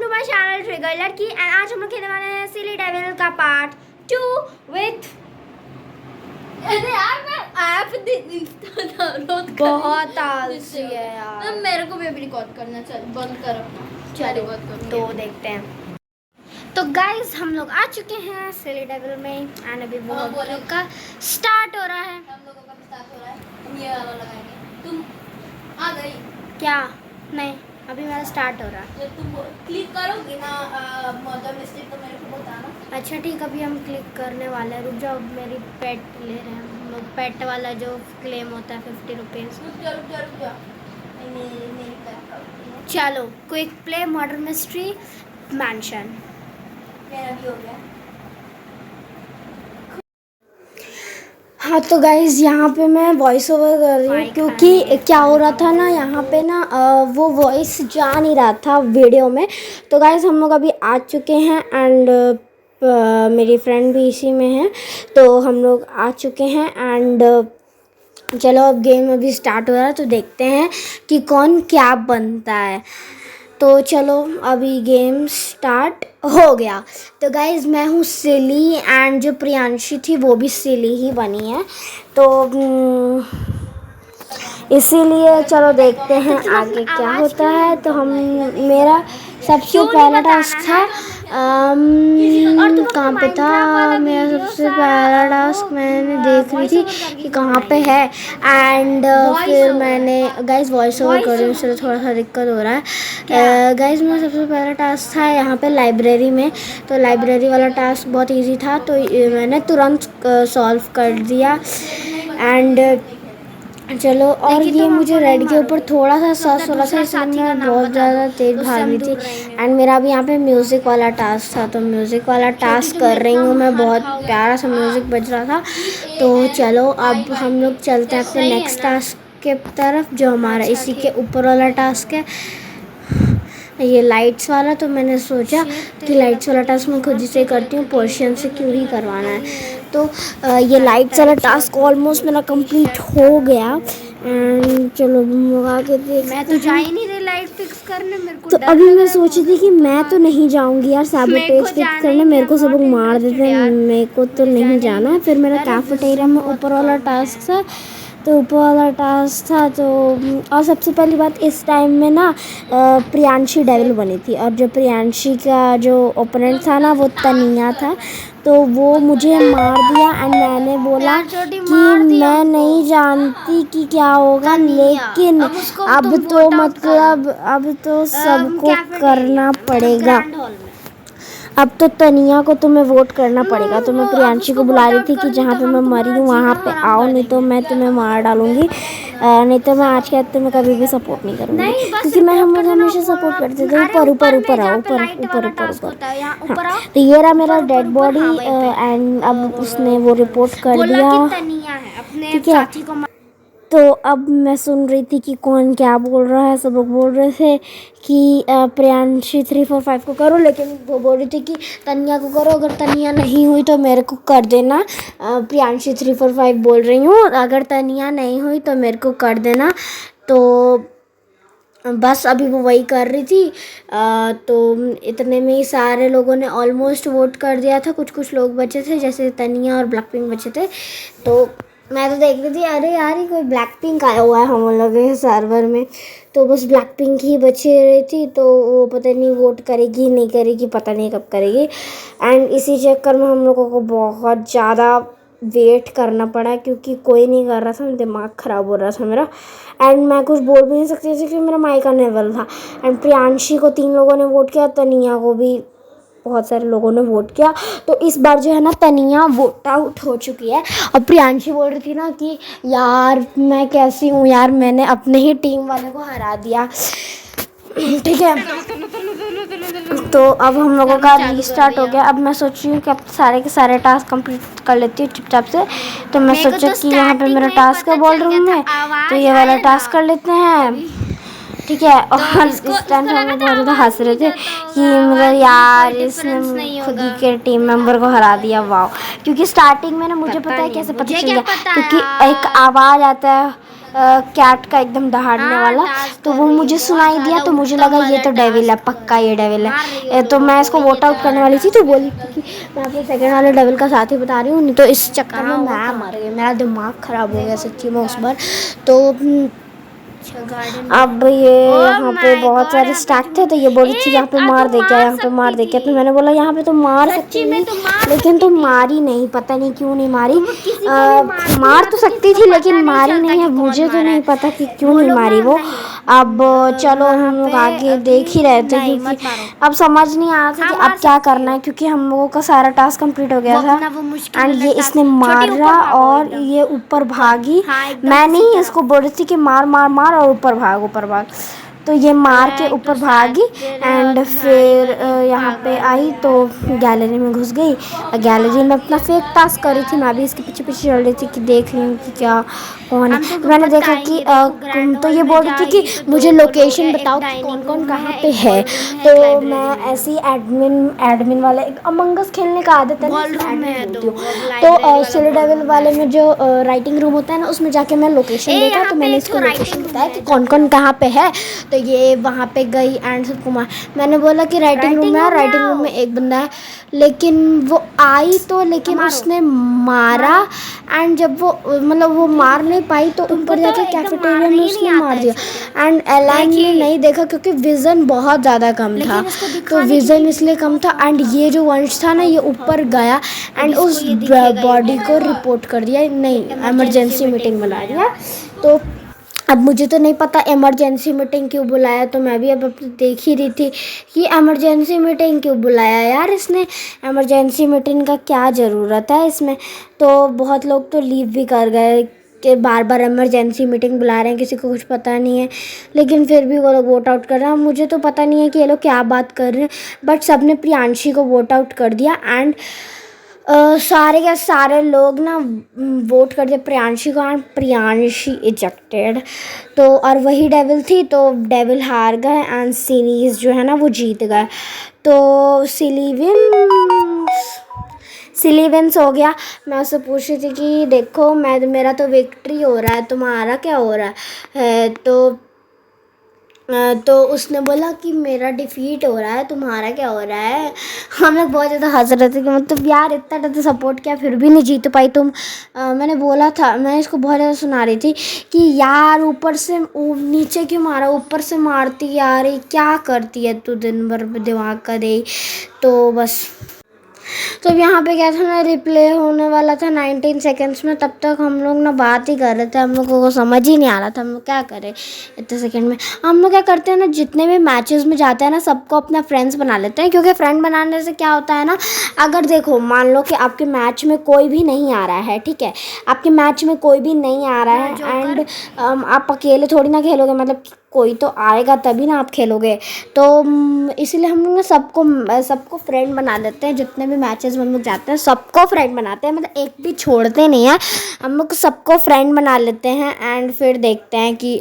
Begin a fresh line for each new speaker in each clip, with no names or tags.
To my channel trigger लड़की and आज हम लोग खेलने वाले हैं सिली डेविल का पार्ट 2 विथ
अरे यार मैं ऐप डाउनलोड
बहुत आलसी है यार।
मेरे को भी रिकॉर्ड करना चल बंद कर अपना।
चलो
रिकॉर्ड कर
तो देखते हैं। तो गाइस हम लोग आ चुके हैं सिली डेविल में एंड अभी वो हम लोग का स्टार्ट हो रहा है।
हम लोगों का स्टार्ट हो रहा है। हम ये वाला लगाएंगे। तुम आ गई
क्या नहीं अभी मेरा स्टार्ट हो रहा है।
जब तुम क्लिक करोगी ना मदर मिस्टेक तो मेरे को बताना।
अच्छा ठीक, अभी हम क्लिक करने वाले हैं। रुक जाओ, मेरी पेट ले रहे हैं हम लोग। पेट वाला जो क्लेम होता है 50 रुपीज़।
रुक जा। नहीं
चलो quick play murder mystery mention.
मेरा भी हो गया।
हाँ तो गाइज़ यहाँ पे मैं वॉइस ओवर कर रही हूँ क्योंकि क्या हो रहा था ना, यहाँ पे ना वो वॉइस जा नहीं रहा था वीडियो में। तो गाइज़ हम लोग अभी आ चुके हैं एंड मेरी फ्रेंड भी इसी में है, तो हम लोग आ चुके हैं एंड चलो अब गेम अभी स्टार्ट हो रहा है तो देखते हैं कि कौन क्या बनता है। तो चलो अभी गेम स्टार्ट हो गया। तो गाइज़ मैं हूँ सिली एंड जो प्रियांशी थी वो भी सिली ही बनी है, तो इसीलिए चलो देखते हैं आगे क्या होता है। तो हम मेरा सबसे पहला टास्क था कहाँ पे था मेरा सबसे पहला टास्क, मैंने देख रही थी कि कहाँ पे है एंड फिर मैंने गाइज़ वॉइस ओवर कर रही हूँ इसलिए थोड़ा सा दिक्कत हो रहा है। गाइज़ मेरा सबसे पहला टास्क था यहाँ पे लाइब्रेरी में, तो लाइब्रेरी वाला टास्क बहुत इजी था तो मैंने तुरंत सॉल्व कर दिया एंड चलो। और ये मुझे रेड के ऊपर थोड़ा सा सॉस हो रहा था इसलिए मैं बहुत ज़्यादा तेज़ भाग रही थी एंड मेरा भी यहाँ पे म्यूज़िक वाला टास्क था, तो म्यूज़िक वाला टास्क कर रही हूँ मैं। बहुत प्यारा सा म्यूज़िक बज रहा था। तो चलो अब हम लोग चलते हैं अपने नेक्स्ट टास्क के तरफ जो हमारा इसी के ऊपर वाला टास्क है, ये लाइट्स वाला। तो मैंने सोचा कि लाइट्स वाला टास्क मैं खुद से करती हूँ, पोर्शन से क्यों ही करवाना है। तो ये लाइट्स वाला टास्क ऑलमोस्ट मेरा कंप्लीट हो गया एंड चलो आगे देखते हैं। मैं तो जा ही नहीं रही लाइट फिक्स करने, मेरे को तो अभी मैं सोची थी कि मैं तो नहीं जाऊंगी यार सैबोटेज फिक्स करने, मेरे को सब लोग मार देते हैं, मेरे को तो नहीं जाना है। फिर मेरा कैफेटेरिया में ऊपर वाला टास्क था, तो ऊपर वाला टास्क था। तो और सबसे पहली बात इस टाइम में ना प्रियांशी डेविल बनी थी और जो प्रियांशी का जो ओपोनेंट था ना वो तनिया था, तो वो मुझे मार दिया एंड मैंने बोला कि मैं नहीं जानती कि क्या होगा, लेकिन अब तो मतलब अब तो सबको करना पड़ेगा। अब तो तनिया को तुम्हें वोट करना पड़ेगा। तो मैं प्रियांशी को बुला रही थी कि जहाँ पे मैं मरी हूँ वहाँ पे आओ, नहीं तो मैं तुम्हें मार डालूँगी, नहीं तो मैं आज के बाद तुम्हें कभी भी सपोर्ट नहीं करूँगी, क्योंकि मैं हम लोग हमेशा सपोर्ट करते थे। ऊपर ऊपर ऊपर आओ, ऊपर ऊपर ऊपर ऊपर। हाँ तो ये रहा मेरा डेड बॉडी एंड अब उसने वो रिपोर्ट कर दिया, ठीक है। तो अब मैं सुन रही थी कि कौन क्या बोल रहा है। सब लोग बोल रहे थे कि प्रियांशी 345 को करो, लेकिन वो बोल रही थी कि तनिया को करो, अगर तनिया नहीं हुई तो मेरे को कर देना। प्रियांशी 345 बोल रही हूँ, अगर तनिया नहीं हुई तो मेरे को कर देना। तो बस अभी वो वही कर रही थी। तो इतने में ही सारे लोगों ने ऑलमोस्ट वोट कर दिया था, कुछ कुछ लोग बचे थे जैसे तनिया और ब्लैक पिंक बचे थे। तो मैं तो देख रही थी अरे यार ये कोई ब्लैक पिंक आया हुआ है हम लोग के सर्वर में, तो बस ब्लैक पिंक ही बची रही थी। तो वो पता नहीं वोट करेगी नहीं करेगी, पता नहीं कब करेगी। एंड इसी चक्कर में हम लोगों को बहुत ज़्यादा वेट करना पड़ा क्योंकि कोई नहीं कर रहा था, दिमाग ख़राब हो रहा था मेरा एंड मैं कुछ बोल भी नहीं सकती थी क्योंकि मेरा माइक अनेबल था। एंड प्रियांशी को 3 लोगों ने वोट किया, तनिया को भी बहुत सारे लोगों ने वोट किया। तो इस बार जो है ना तनिया वोट आउट हो चुकी है। और प्रियांशी बोल रही थी ना कि यार मैं कैसी हूँ यार, मैंने अपने ही टीम वाले को हरा दिया, ठीक है। तो अब हम लोगों का रीस्टार्ट हो गया। अब मैं सोच रही हूँ कि अब सारे के सारे टास्क कंप्लीट कर लेती हूँ चुपचाप से। तो मैं सोचा कि यहाँ पे मेरा टास्क है बोल रही हूँ मैं, तो ये वाला टास्क कर लेते हैं, ठीक है। और इस टाइम हम लोग बहुत ज़्यादा हंस रहे थे कि मतलब यार इसने खुद ही के टीम मेंबर को हरा दिया, वाह। क्योंकि स्टार्टिंग में ना मुझे पता है कैसे पता चल गया, क्योंकि एक आवाज़ आता है कैट का एकदम दहाड़ने वाला, तो वो मुझे सुनाई दिया, तो मुझे लगा ये तो डेविल है, पक्का ये डेविल है। तो मैं इसको वोट आउट करने वाली थी, तो बोली कि मैं अपने सेकंड वाले डेविल का साथ ही बता रही हूँ, नहीं तो इस चक्कर में मैं मर गई, मेरा दिमाग ख़राब हो गया सच्ची में उस बार। तो अब ये यहाँ पे बहुत सारे स्टैक थे, तो ये बोली थी यहाँ पे मार दे क्या, यहाँ पे मार दे क्या, तो मैंने बोला यहाँ पे तो मार सकती थी, लेकिन तो मारी नहीं, पता नहीं क्यों नहीं मारी। मार तो सकती थी लेकिन मारी नहीं है, मुझे तो नहीं पता कि क्यों नहीं मारी वो। अब चलो हम लोग आगे देख ही रहे थे, क्योंकि अब समझ नहीं आ रहा था कि अब क्या करना है, क्योंकि हम लोगों का सारा टास्क कंप्लीट हो गया था एंड ये इसने मारा और ये ऊपर भागी। मैंने ही इसको बोली थी कि मार मार मार और ऊपर भाग, तो ये मार के ऊपर भागी एंड फिर यहाँ पे आई तो गैलरी में घुस गई। गैलरी में अपना फेक टास्क कर रही थी, मैं भी इसके पीछे पीछे चल रही थी कि देख रही हूँ कि क्या कौन है। मैंने देखा कि तो ये बोल रही थी कि मुझे लोकेशन बताओ कि कौन कौन कहाँ पे है, तो मैं ऐसे ही एडमिन वाले अमंग अस खेलने का आदत है तो सिल डेविल वाले में जो राइटिंग रूम होता है ना, उसमें जाके मैं लोकेशन देखा, तो मैंने इसको लोकेशन बताया कि कौन कौन कहाँ पे है, तो ये वहाँ पे गई एंड सबको मार। मैंने बोला कि राइटिंग रूम में एक बंदा है, लेकिन वो आई तो लेकिन उसने मारा एंड जब वो मतलब वो मार नहीं पाई तो ऊपर जाके कैफेटेरिया में उसने मार दिया एंड एलान ने नहीं देखा क्योंकि विज़न बहुत ज़्यादा कम था, तो विज़न इसलिए कम था एंड ये जो वंश था ना ये ऊपर गया एंड उस बॉडी को रिपोर्ट कर दिया, नहीं इमरजेंसी मीटिंग बुला दिया। तो अब मुझे तो नहीं पता इमरजेंसी मीटिंग क्यों बुलाया, तो मैं भी अब देख ही रही थी कि इमरजेंसी मीटिंग क्यों बुलाया यार इसने, इमरजेंसी मीटिंग का क्या ज़रूरत है इसमें। तो बहुत लोग तो लीव भी कर गए कि बार बार इमरजेंसी मीटिंग बुला रहे हैं, किसी को कुछ पता नहीं है, लेकिन फिर भी वो लोग वोट आउट कर रहे हैं। मुझे तो पता नहीं है कि ये लोग क्या बात कर रहे हैं, बट सब ने प्रियांशी को वोट आउट कर दिया एंड सारे के सारे लोग ना वोट कर दिया प्रियांशी को एंड प्रियांशी इजेक्टेड। तो और वही डेविल थी, तो डेविल हार गए एंड सीरीज़ जो है ना वो जीत गए। तो सिलीवेंस हो गया। मैं उससे पूछ रही थी कि देखो मेरा तो विक्ट्री हो रहा है, तुम्हारा क्या हो रहा है, तो उसने बोला कि मेरा डिफीट हो रहा है, तुम्हारा क्या हो रहा है। हम लोग बहुत ज़्यादा हंस रहे थे कि मतलब यार इतना ज़्यादा सपोर्ट किया फिर भी नहीं जीत पाई तुम। मैंने बोला था, मैं इसको बहुत ज़्यादा सुना रही थी कि यार ऊपर से नीचे क्यों मारा, ऊपर से मारती यार, ये क्या करती है तू दिन भर दिमाग का दे। तो बस तो यहाँ पे क्या था ना, रिप्ले होने वाला था 19 सेकेंड्स में, तब तक हम लोग ना बात ही कर रहे थे, हम लोगों को समझ ही नहीं आ रहा था हम लोग क्या करें इतने सेकंड में। हम लोग क्या करते हैं ना, जितने भी मैचेस में जाते हैं ना सबको अपना फ्रेंड्स बना लेते हैं, क्योंकि फ्रेंड बनाने से क्या होता है ना, अगर देखो मान लो कि आपके मैच में कोई भी नहीं आ रहा है, ठीक है, आपके मैच में कोई भी नहीं आ रहा है एंड आप अकेले थोड़ी ना खेलोगे, मतलब कोई तो आएगा तभी ना आप खेलोगे। तो इसीलिए हम लोग ना सबको फ्रेंड बना लेते हैं, जितने भी मैचेस में हम लोग जाते हैं सबको फ्रेंड बनाते हैं, मतलब एक भी छोड़ते नहीं है, हम लोग सबको फ्रेंड बना लेते हैं एंड फिर देखते हैं कि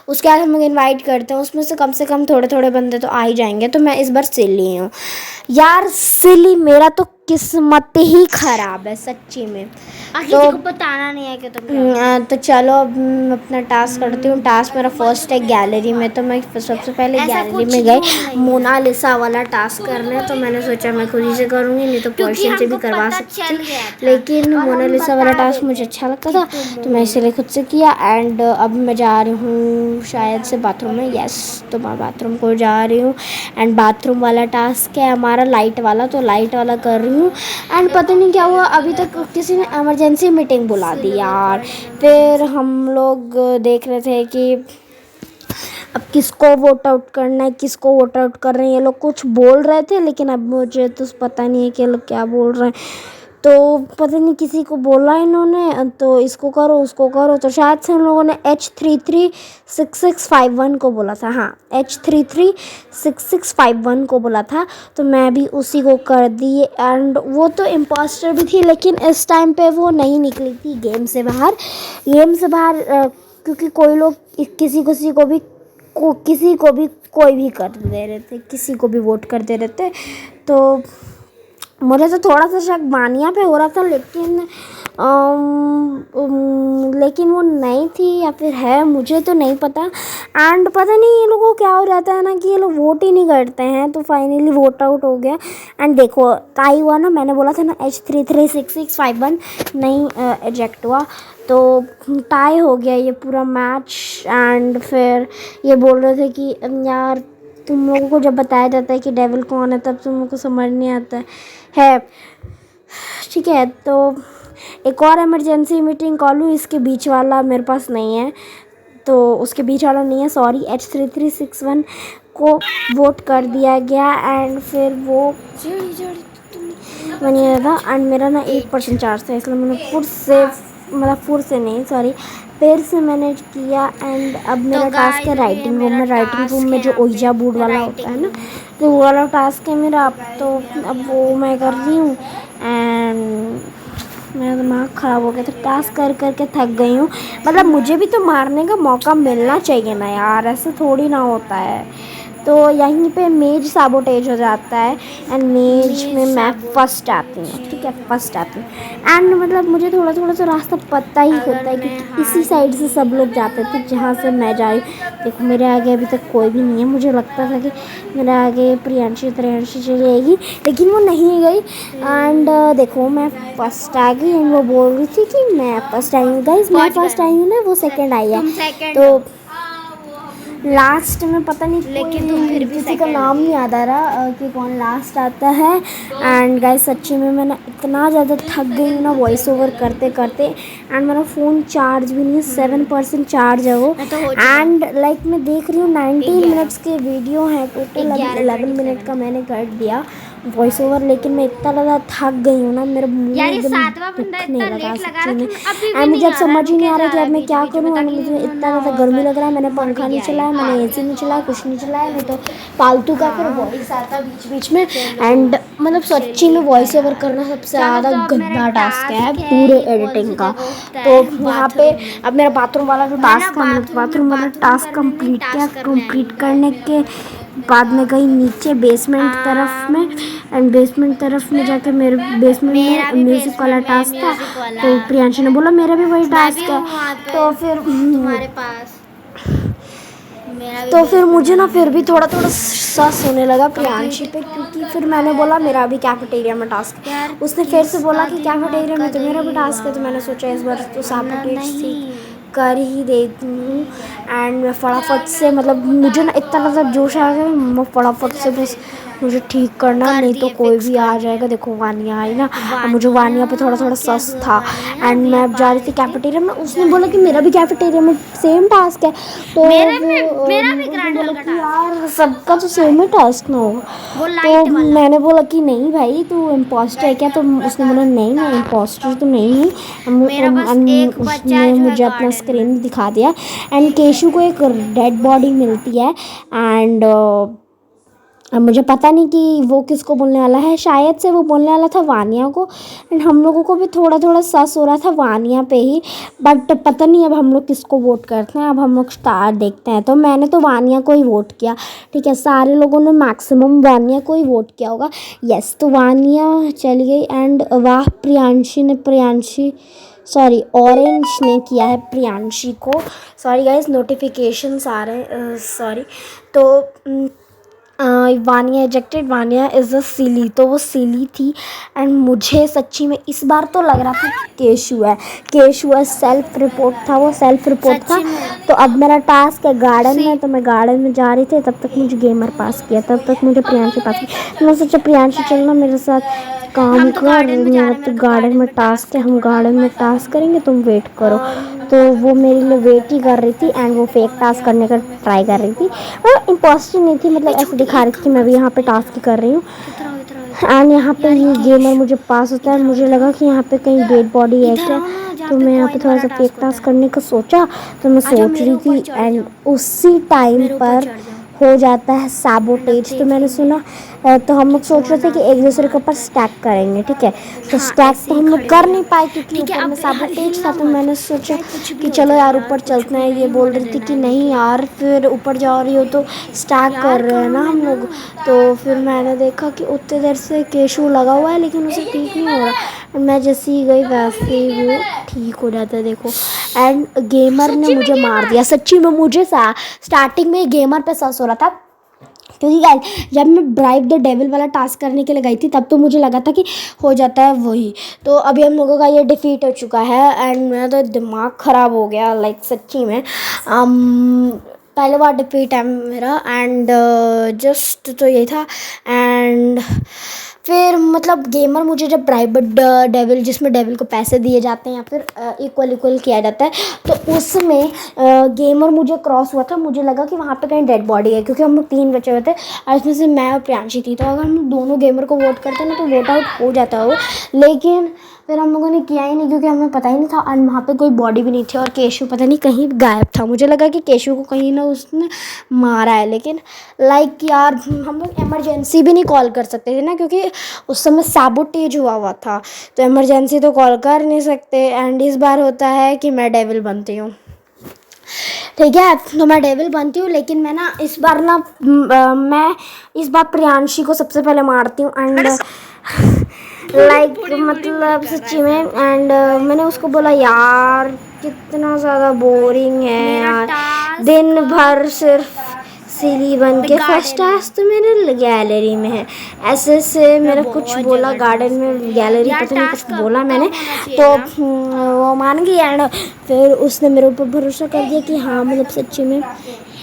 उसके बाद हम लोग इनवाइट करते हैं, उसमें से कम थोड़े थोड़े बंदे तो आ ही जाएंगे। तो मैं इस बार सिली हूँ यार, सिली मेरा तो किस्मत ही ख़राब है सच्ची में। तो बताना नहीं है कि तुम तो चलो अब मैं अपना टास्क करती हूँ। टास्क मेरा फर्स्ट है गैलरी में, तो मैं सबसे पहले गैलरी में गई मोनालिसा वाला टास्क करने, तो मैंने सोचा मैं खुद ही से करूँगी, नहीं तो पर्सन से भी करवा सकती थी, लेकिन मोनालिसा वाला टास्क मुझे अच्छा लगता था तो मैं इसीलिए खुद से किया। एंड अब मैं जा रही हूँ शायद से बाथरूम में, यस, तो मैं बाथरूम को जा रही हूँ एंड बाथरूम वाला टास्क है हमारा लाइट वाला, तो लाइट वाला कर रही हूँ एंड पता नहीं क्या हुआ, अभी तक किसी ने इमरजेंसी मीटिंग बुला दी यार। फिर हम लोग देख रहे थे कि अब किसको वोट आउट करना है, किसको वोट आउट कर रहे हैं, ये लोग कुछ बोल रहे थे लेकिन अब मुझे तो पता नहीं है कि ये लोग क्या बोल रहे हैं। तो पता नहीं किसी को बोला इन्होंने, तो इसको करो उसको करो, तो शायद से उन लोगों ने H336651 को बोला था, हाँ H336651 को बोला था, तो मैं भी उसी को कर दी। एंड वो तो इम्पोस्टर भी थी, लेकिन इस टाइम पे वो नहीं निकली थी गेम से बाहर क्योंकि कोई लोग किसी को भी कोई भी कर दे रहे थे, किसी को भी वोट कर दे रहे थे। तो मुझे तो थोड़ा सा शक वानिया पे हो रहा था, लेकिन वो नहीं थी या फिर है, मुझे तो नहीं पता। एंड पता नहीं ये लोगों को क्या हो जाता है ना कि ये लोग वोट ही नहीं करते हैं। तो फाइनली वोट आउट हो गया। एंड देखो टाई हुआ ना, मैंने बोला था ना H336651 नहीं एजेक्ट हुआ, तो टाई हो गया ये पूरा मैच। एंड फिर ये बोल रहे थे कि यार तुम लोगों को जब बताया जाता है कि डेविल कौन है तब तुम लोगों को समझ नहीं आता है। ठीक है, तो एक और इमरजेंसी मीटिंग कॉल हुई, इसके बीच वाला मेरे पास नहीं है, तो उसके बीच वाला नहीं है, सॉरी। H3361 को वोट कर दिया गया। एंड फिर वो बनिया था। एंड मेरा ना 1% चार्ज था, इसलिए मैंने फिर से नहीं, सॉरी, फिर से मैंने किया। एंड अब मेरा टास्क है राइटिंग रूम में। राइटिंग रूम में जो ओइजा बोर्ड वाला होता है ना, तो वो वाला टास्क है मेरा। अब वो मैं कर रही हूँ। एंड मेरा दिमाग ख़राब हो गया था, टास्क कर करके थक गई हूँ। मतलब मुझे भी तो मारने का मौका मिलना चाहिए ना यार, ऐसे थोड़ी ना होता है। तो यहीं पे मेज साबोटेज हो जाता है। एंड मेज में मैं फर्स्ट आती हूँ, ठीक है, फर्स्ट आती हूँ। एंड मतलब मुझे थोड़ा थोड़ा सा रास्ता पता ही होता है क्योंकि इसी साइड से सब लोग जाते थे जहाँ से मैं जा रही हूँ। देखो मेरे आगे अभी तक कोई भी नहीं है। मुझे लगता था कि मेरे आगे प्रियांशी चली जाएगी, लेकिन वो नहीं गई। एंड देखो मैं फर्स्ट आ गई। एंड वो बोल रही थी कि मैं फर्स्ट आई हूँ। गाइस मैं फर्स्ट आई हूँ ना, वो सेकंड आई है। तो लास्ट में पता नहीं, लेकिन तुम फिर भी किसी का नाम नहीं याद आ रहा कि कौन लास्ट आता है। एंड गाइस सच्ची में मैं ना इतना ज़्यादा थक गई हूँ ना वॉइस ओवर करते करते। एंड मेरा फ़ोन चार्ज भी नहीं है, 7% चार्ज है वो। एंड लाइक मैं देख रही हूँ 19 मिनट्स के वीडियो हैं टोटल, 11 मिनट का मैंने कर दिया वॉइस ओवर। लेकिन मैं इतना ज़्यादा थक गई हूँ ना, मेरा मुँह एकदम दुखने लगा सच्ची में। एंड मुझे अब समझ ही नहीं आ रहा कि अब मैं क्या करूँ। एंड मुझे इतना ज़्यादा गर्मी लग रहा है, मैंने पंखा नहीं चलाया, मैंने AC नहीं चलाया, कुछ नहीं चलाया, नहीं तो फालतू का फिर वॉइस आता बीच बीच में। एंड मतलब सच्ची में वॉइस ओवर करना सबसे ज़्यादा गंदा टास्क है पूरे एडिटिंग का। तो यहाँ पे अब मेरा बाथरूम वाला जो टास्क है, मैंने बाथरूम वाला टास्क कंप्लीट किया। कंप्लीट करने के बाद में गई नीचे बेसमेंट तरफ में। एंड बेसमेंट तरफ में जाके मेरे बेसमेंट में म्यूज़िक वाला टास्क था, तो प्रियांशी ने बोला मेरा भी वही टास्क है। तो फिर
तुम्हारे पास
तो फिर मुझे ना फिर भी थोड़ा थोड़ा सस होने लगा प्रियांशी पे, क्योंकि फिर मैंने बोला मेरा भी कैफेटेरिया में टास्क है। उसने फिर से बोला कि कैफेटेरिया में तो मेरा भी टास्क है। तो मैंने सोचा इस बार तो सैबोटेज कर ही देती हूँ। एंड मैं फटाफट से, मतलब मुझे ना इतना ज़्यादा जोश आ गया, मैं फटाफट से बस मुझे ठीक करना, नहीं तो कोई भी आ जाएगा। देखो वानिया आई ना, और मुझे वानिया पे थोड़ा थोड़ा सस था। एंड मैं अब जा रही थी कैफेटेरिया में, उसने बोला कि मेरा भी कैफेटेरिया में सेम टास्क है। तो
मेरा भी ग्रैंड
बोला कि यार सबका तो सेम ही टास्क ना होगा। तो मैंने बोला कि नहीं भाई तू इम्पोस्टर है क्या? तो उसने बोला नहीं मैं इम्पोस्टर तो नहीं हूँ। उसने मुझे अपना स्क्रीन दिखा दिया। एंड केशु को एक डेड बॉडी मिलती है। एंड अब मुझे पता नहीं कि वो किसको बोलने वाला है, शायद से वो बोलने वाला था वानिया को। एंड हम लोगों को भी थोड़ा थोड़ा सस हो रहा था वानिया पे ही, बट पता नहीं अब हम लोग किसको वोट करते हैं। अब हम लोग स्टार देखते हैं। तो मैंने तो वानिया को ही वोट किया, ठीक है, सारे लोगों ने मैक्सिमम वानिया को ही वोट किया होगा। यस, तो वानिया चली गई। एंड वाह ऑरेंज ने किया है प्रियांशी को। सॉरी गाइस नोटिफिकेशंस आ रहे हैं, सॉरी। तो Vaniya ejected, Vaniya is a सिली, तो वो सिली थी। एंड मुझे सच्ची में इस बार तो लग रहा था केशु है, सेल्फ रिपोर्ट था, वो सेल्फ रिपोर्ट था। तो अब मेरा टास्क है गार्डन में, तो मैं गार्डन में जा रही थी, तब तक मुझे गेमर पास किया, तब तक मुझे प्रियांशी पास किया। मैं सोचा प्रियांशी चलना मेरे साथ काम कर, मेरा तो गार्डन में टास्क है, हम गार्डन में टास्क करेंगे, तुम वेट करो। तो वो मेरे लिए वेट ही कर रही थी। एंड वो फेक टास्क करने का ट्राई कर रही थी, मतलब इम्पोस्टर नहीं थी, मतलब ऐसे दिखा रही थी कि मैं भी यहाँ पे टास्क कर रही हूँ। एंड यहाँ पे ये गेमर मुझे पास होता है। मुझे लगा कि यहाँ पे कहीं डेड बॉडी है क्या, तो मैं यहाँ पे थोड़ा सा फेक टास्क करने का सोचा। तो मैं सोच रही थी एंड उसी टाइम पर हो जाता है सैबोटेज। तो मैंने सुना तो हम लोग सोच रहे थे कि एक दूसरे के ऊपर स्टैक करेंगे, ठीक है। तो स्टैक तो हम लोग कर नहीं पाए क्योंकि ऊपर में सैबोटेज था। तो मैंने सोचा कि चलो यार ऊपर चलते हैं। ये बोल रही थी कि नहीं यार फिर ऊपर जा रही हो तो स्टैक कर रहे हैं ना हम लोग। तो फिर मैंने देखा कि उतनी देर से केशू लगा हुआ है लेकिन उसे ठीक नहीं हो रहा। मैं जैसे ही गई वैसे ही वो ठीक हो जाता है, देखो। एंड गेमर ने मुझे मार दिया सच्ची में। मुझे स्टार्टिंग में गेमर पे सस हो रहा था क्योंकि गाइस जब मैं ब्राइब द डेविल वाला टास्क करने के लिए गई थी तब तो मुझे लगा था कि हो जाता है वही। तो अभी हम लोगों का ये डिफीट हो चुका है एंड मेरा तो दिमाग ख़राब हो गया लाइक सच्ची में। पहले बार डिफीट है मेरा एंड जस्ट तो यही था। एंड फिर मतलब गेमर मुझे जब प्राइवेट डेविल जिसमें डेविल को पैसे दिए जाते हैं या फिर इक्वल किया जाता है तो उसमें गेमर मुझे क्रॉस हुआ था। मुझे लगा कि वहाँ पे कहीं डेड बॉडी है क्योंकि हम लोग 3 बचे हुए थे और इसमें से मैं और प्रियांशी थी। तो अगर हम दोनों गेमर को वोट करते ना तो वोट आउट हो जाता हो, लेकिन फिर हम लोगों ने किया ही नहीं क्योंकि हमें पता ही नहीं था और वहाँ पे कोई बॉडी भी नहीं थी और केशू पता नहीं कहीं गायब था। मुझे लगा कि केशू को कहीं ना उसने मारा है, लेकिन लाइक यार हम लोग इमरजेंसी भी नहीं कॉल कर सकते थे ना क्योंकि उस समय सैबोटेज हुआ था। तो इमरजेंसी तो कॉल कर नहीं सकते। एंड इस बार होता है कि मैं डेविल बनती हूँ, ठीक है। तो मैं डेविल बनती हूँ लेकिन मैं ना इस बार ना मैं इस बार प्रियांशी को सबसे पहले मारती हूँ एंड लाइक मतलब सच्ची में। एंड मैंने उसको बोला यार कितना ज़्यादा बोरिंग है यार, दिन भर सिर्फ सिली बन के। फर्स्ट टास्क तो मेरे गैलरी में है, ऐसे से मेरा कुछ बोला गार्डन में गैलरी पता नहीं कुछ बोला मैंने तो वो मान गई। एंड फिर उसने मेरे ऊपर भरोसा कर दिया कि हाँ मतलब सच्ची में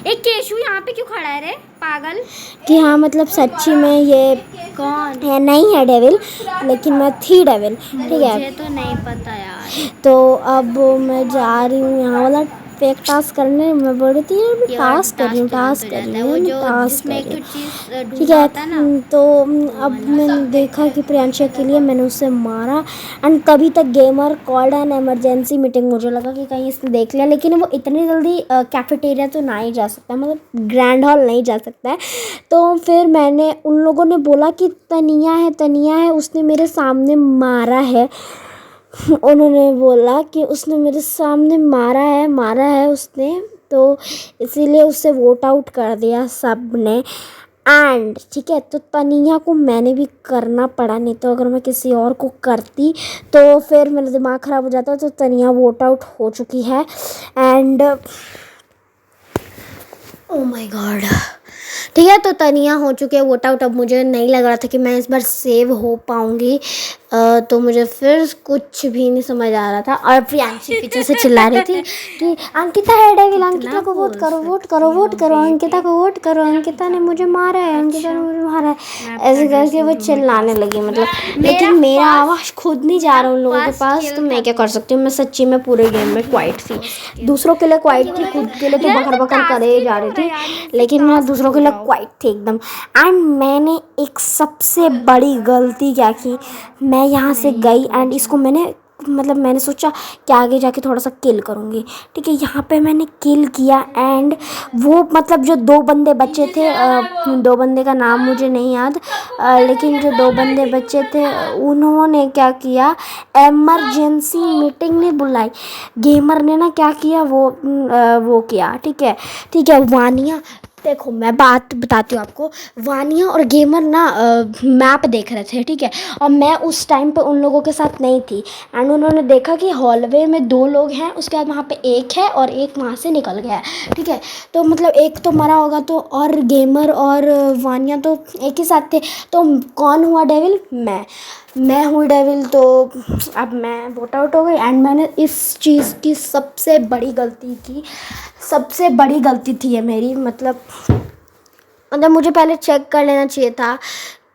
एक केशू यहाँ पे क्यों खड़ा है रे पागल,
कि हाँ मतलब सच्ची में ये
कौन
है नहीं है डेविल, लेकिन मैं थी डेविल, ठीक है।
मुझे तो नहीं पता यार।
तो अब मैं जा रही हूँ यहाँ वाला फेक टास्क करने। मैं बोल रही थी यार मैं टास्क कर रही हूँ टास्क कर रही हूँ टास्क कर रही हूँ, ठीक है। तो अब मैंने देखा कि प्रियांशा के लिए मैंने उसे मारा एंड तभी तक gamer called an emergency meeting. मुझे लगा कि कहीं इसने देख लिया, लेकिन वो इतनी जल्दी कैफेटेरिया तो ना ही जा सकता, मतलब ग्रैंड हॉल नहीं जा सकता है। तो फिर मैंने उन लोगों ने बोला कि तनिया है उसने मेरे सामने मारा है। उन्होंने बोला कि उसने मेरे सामने मारा है उसने, तो इसीलिए उसे वोट आउट कर दिया सब ने। एंड ठीक है, तो तनिया को मैंने भी करना पड़ा, नहीं तो अगर मैं किसी और को करती तो फिर मेरा दिमाग ख़राब हो जाता। तो तनिया वोट आउट हो चुकी है एंड ओ माय गॉड, ठीक है। तो तनिया हो चुकी है वोट आउट। अब मुझे नहीं लग रहा था कि मैं इस बार सेव हो पाऊँगी, तो मुझे फिर कुछ भी नहीं समझ आ रहा था। और प्रियांशी पीछे से चिल्ला रही थी कि अंकिता है डेविल, अंकिता को वोट करो अंकिता को वोट करो, अंकिता ने मुझे मारा है, अंकिता ने मुझे मारा है, ऐसे करके वो चिल्लाने लगी मतलब। लेकिन मेरा आवाज़ खुद नहीं जा रहा उन लोगों के पास, तो मैं क्या कर सकती हूँ। मैं सच्ची में पूरे गेम में क्वाइट थी, दूसरों के लिए क्वाइट थी, खुद के लिए तो बकर करे जा रही थी, लेकिन मैं दूसरों के लिए क्वाइट थी एकदम। एंड मैंने एक सबसे बड़ी गलती क्या की, मैं यहाँ से गई एंड इसको मैंने सोचा कि आगे जाके थोड़ा सा किल करूँगी, ठीक है। यहाँ पे मैंने किल किया एंड वो मतलब जो 2 बंदे बचे थे, 2 बंदे का नाम मुझे नहीं याद, लेकिन जो 2 बंदे बचे थे उन्होंने क्या किया, एमरजेंसी मीटिंग नहीं बुलाई। गेमर ने ना क्या किया, वो किया, ठीक है। वानिया, देखो मैं बात बताती हूँ आपको। वानिया और गेमर ना मैप देख रहे थे, ठीक है। और मैं उस टाइम पे उन लोगों के साथ नहीं थी एंड उन्होंने देखा कि हॉलवे में 2 लोग हैं, उसके बाद वहाँ पे एक है और एक वहाँ से निकल गया है, ठीक है। तो मतलब एक तो मरा होगा, तो और गेमर और वानिया तो एक ही साथ थे। तो कौन हुआ डेविल? मैं हुई डेविल। तो अब मैं वोट आउट हो गई एंड मैंने इस चीज़ की सबसे बड़ी गलती थी ये मेरी, मतलब मुझे पहले चेक कर लेना चाहिए था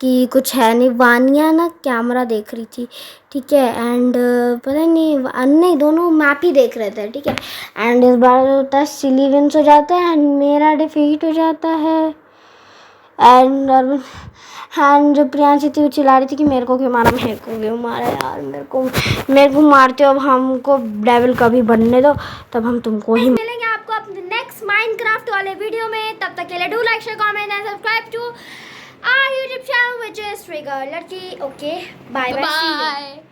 कि कुछ है नहीं। वानिया ना कैमरा देख रही थी, ठीक है। एंड पता नहीं दोनों मैप ही देख रहे थे, ठीक है। एंड इस बार होता है सिली विंस हो जाता है एंड मेरा डिफीट हो जाता है। एंड जो प्रियांशी थी वो चिल्ला रही थी कि मेरे को क्यों मारा यार, मेरे को मारते हो, अब हमको डेविल कभी बनने दो, तब हम तुमको ही
मिलेंगे आपको अपने नेक्स्ट माइनक्राफ्ट वाले वीडियो में। तब तक के लिए do like share comment and subscribe to
our YouTube channel, which is Trigger Ladki. Okay, bye bye. See you.
Bye.